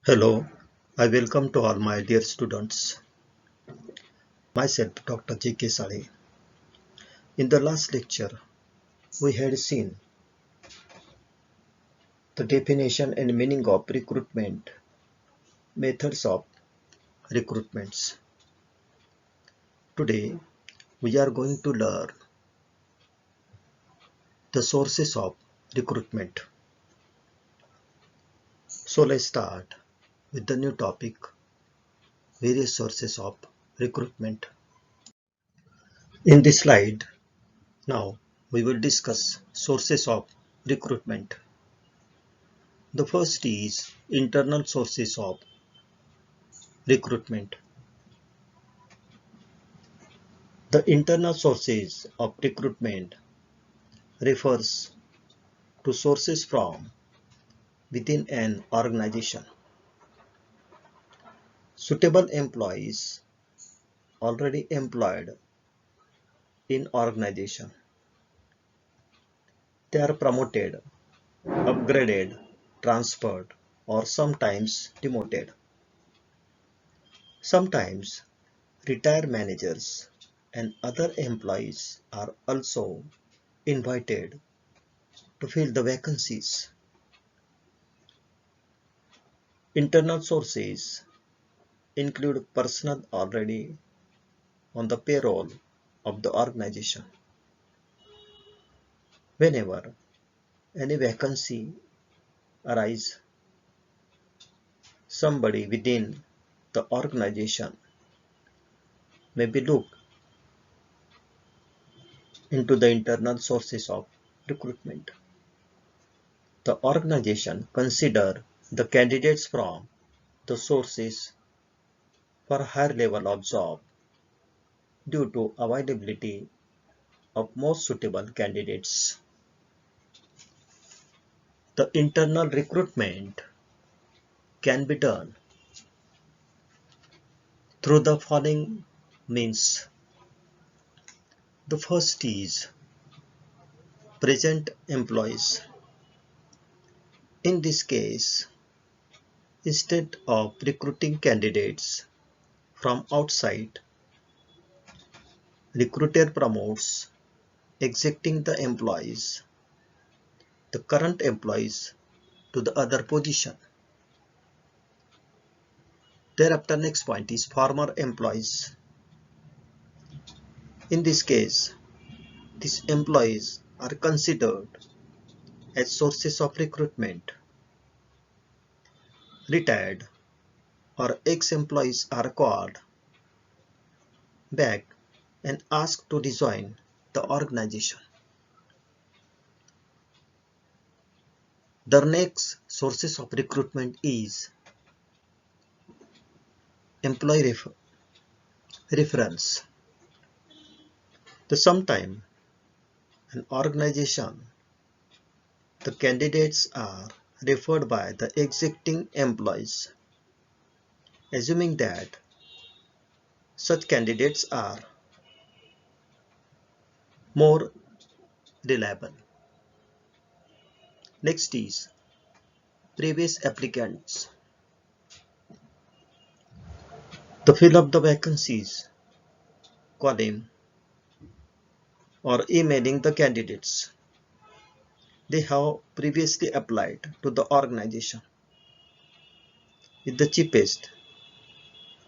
Hello, I welcome to all my dear students. Myself, Dr. J.K. Sali. In the last lecture, we had seen the definition and meaning of recruitment, methods of recruitments. Today, we are going to learn the sources of recruitment. So let's start with the new topic, various sources of recruitment. In this slide, now we will discuss sources of recruitment. The first is internal sources of recruitment. The internal sources of recruitment refers to sources from within an organization. Suitable employees already employed in organization. They are promoted, upgraded, transferred, or sometimes demoted. Sometimes retired managers and other employees are also invited to fill the vacancies. Internal sources include personnel already on the payroll of the organization. Whenever any vacancy arises, somebody within the organization may be looked into the internal sources of recruitment. The organization consider the candidates from the sources for higher level of job due to availability of most suitable candidates. The internal recruitment can be done through the following means. The first is present employees. In this case, instead of recruiting candidates from outside, recruiter promotes exiting the employees, the current employees, to the other position. Thereafter, next point is former employees. In this case, these employees are considered as sources of recruitment. Retired or ex-employees are called back and asked to rejoin the organization. The next sources of recruitment is employee reference. The sometime an organization, the candidates are referred by the exiting employees, assuming that such candidates are more reliable. Next is previous applicants. To fill up the vacancies, calling or emailing the candidates. They have previously applied to the organization with the cheapest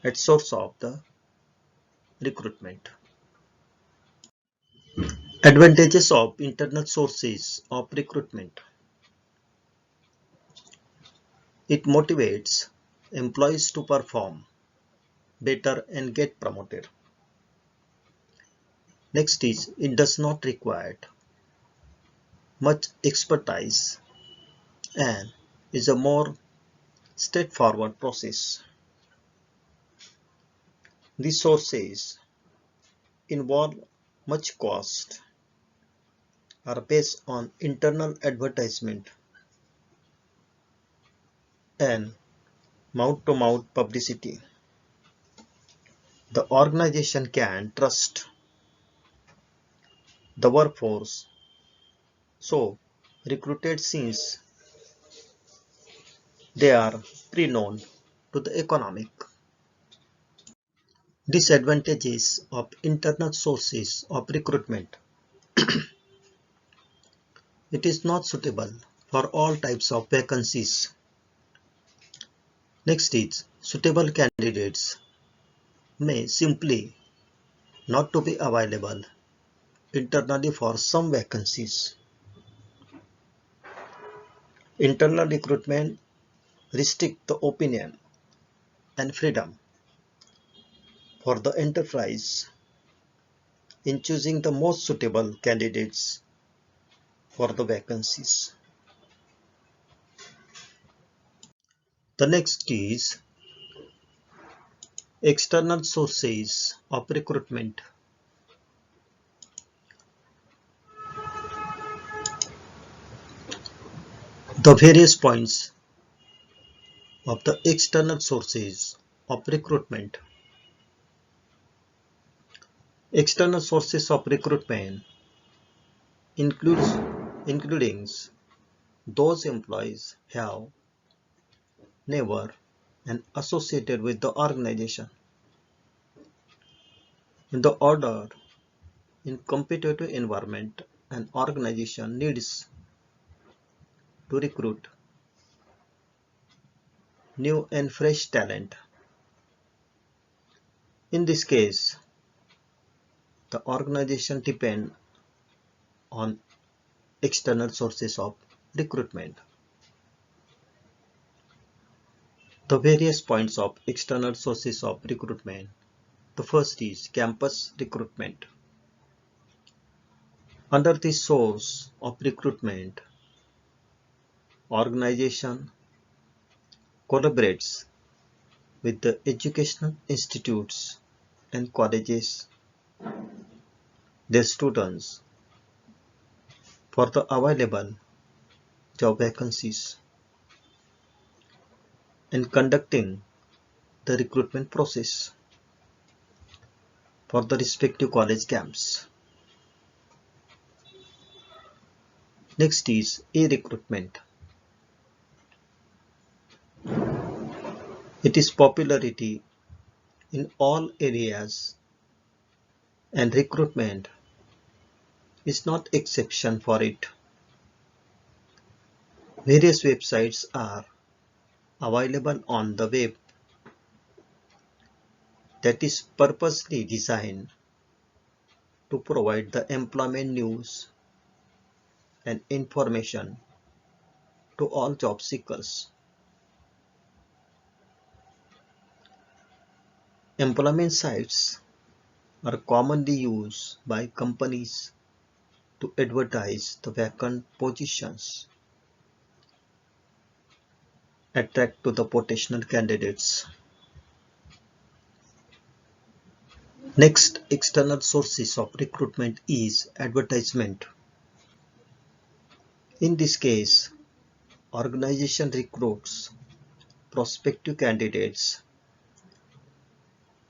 at source of the recruitment. Advantages of internal sources of recruitment. It motivates employees to perform better and get promoted. Next is it does not require much expertise and is a more straightforward process. These sources involve much cost, are based on internal advertisement and mouth-to-mouth publicity. The organization can trust the workforce, so recruited since they are pre-known to the economic. Disadvantages of internal sources of recruitment. It is not suitable for all types of vacancies. Next is suitable candidates may simply not to be available internally for some vacancies. Internal recruitment restrict the opinion and freedom for the enterprise in choosing the most suitable candidates for the vacancies. The next is external sources of recruitment. The various points of the external sources of recruitment. External sources of recruitment including those employees have never and associated with the organization. In the order in competitive environment, an organization needs to recruit new and fresh talent. In this case, the organization depends on external sources of recruitment. The various points of external sources of recruitment. The first is campus recruitment. Under the source of recruitment, organization collaborates with the educational institutes and colleges, their students, for the available job vacancies and conducting the recruitment process for the respective college camps. Next is e-recruitment. It is popularity in all areas and recruitment is not exception for it. Various websites are available on the web that is purposely designed to provide the employment news and information to all job seekers. Employment sites are commonly used by companies to advertise the vacant positions, attract to the potential candidates. Next external sources of recruitment is advertisement. In this case, organization recruits prospective candidates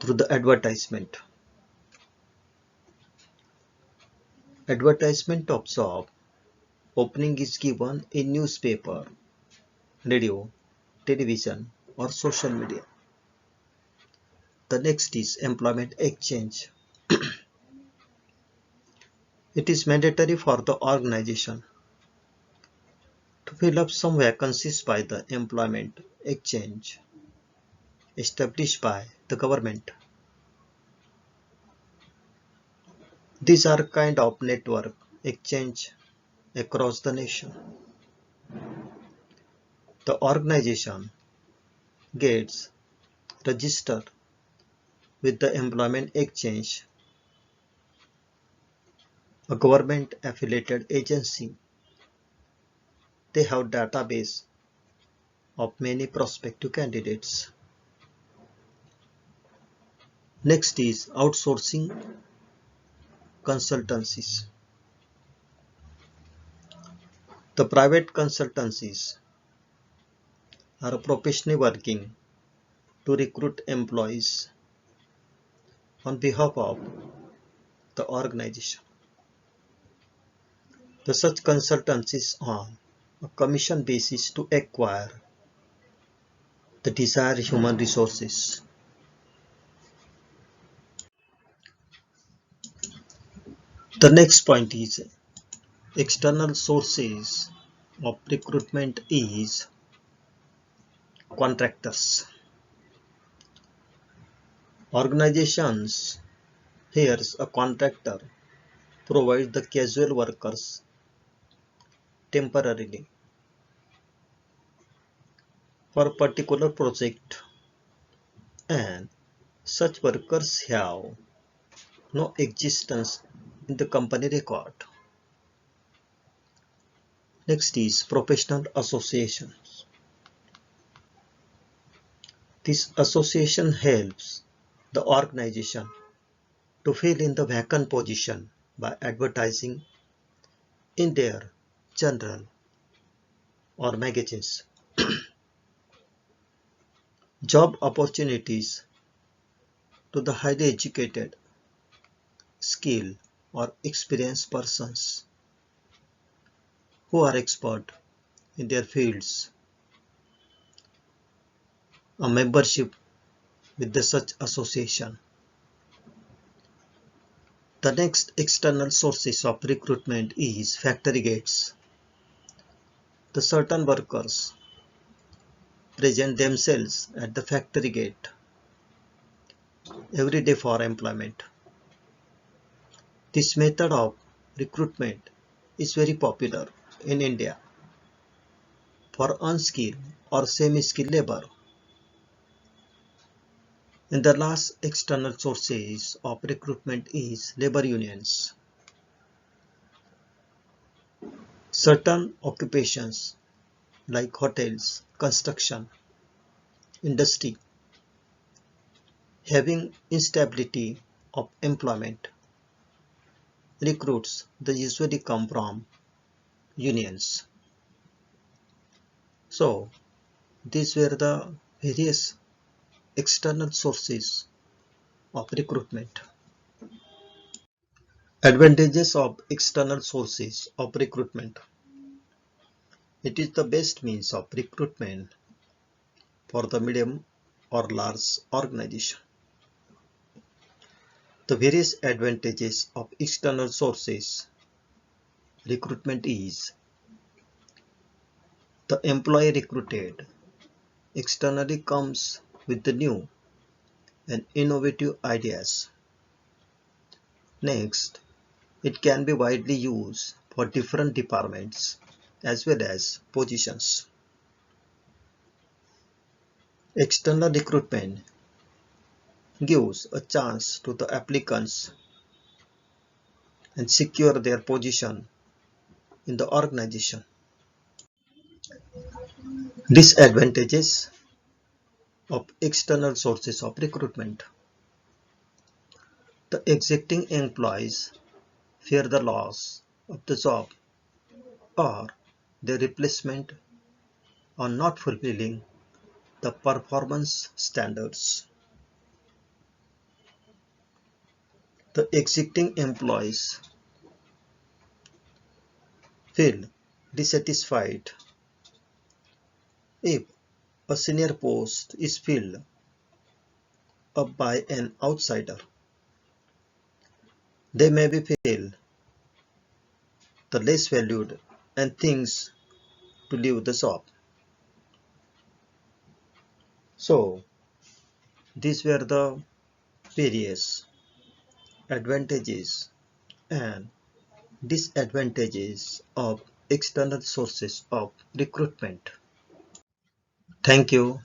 through the advertisement. Advertisement of job opening is given in newspaper, radio, television or social media. The next is employment exchange. It is mandatory for the organization to fill up some vacancies by the employment exchange established by the government. These are kind of network exchange across the nation. The organization gets registered with the employment exchange, a government affiliated agency. They have database of many prospective candidates. Next is outsourcing consultancies. The private consultancies are professionally working to recruit employees on behalf of the organization. The such consultancies on a commission basis to acquire the desired human resources. The next point is external sources of recruitment is contractors. Organizations hires a contractor provides the casual workers temporarily for a particular project, and such workers have no existence in the company record. Next is professional associations. This association helps the organization to fill in the vacant position by advertising in their journal or magazines. Job opportunities to the highly educated, skilled or experienced persons who are expert in their fields. A membership with the such association. The next external sources of recruitment is factory gates. The certain workers present themselves at the factory gate every day for employment. This method of recruitment is very popular in India for unskilled or semi-skilled labor. And the last external sources of recruitment is labor unions. Certain occupations like hotels, construction, industry having instability of employment, recruits they usually come from unions. So these were the various external sources of recruitment. Advantages of external sources of recruitment. It is the best means of recruitment for the medium or large organization. The various advantages of external sources recruitment is the employee recruited externally comes with the new and innovative ideas. Next, it can be widely used for different departments as well as positions. External recruitment gives a chance to the applicants and secure their position in the organization. Disadvantages of external sources of recruitment. The existing employees fear the loss of the job or their replacement are not fulfilling the performance standards. The existing employees feel dissatisfied if a senior post is filled up by an outsider. They may be feel the less valued and things to leave the job. So these were the various advantages and disadvantages of external sources of recruitment. Thank you.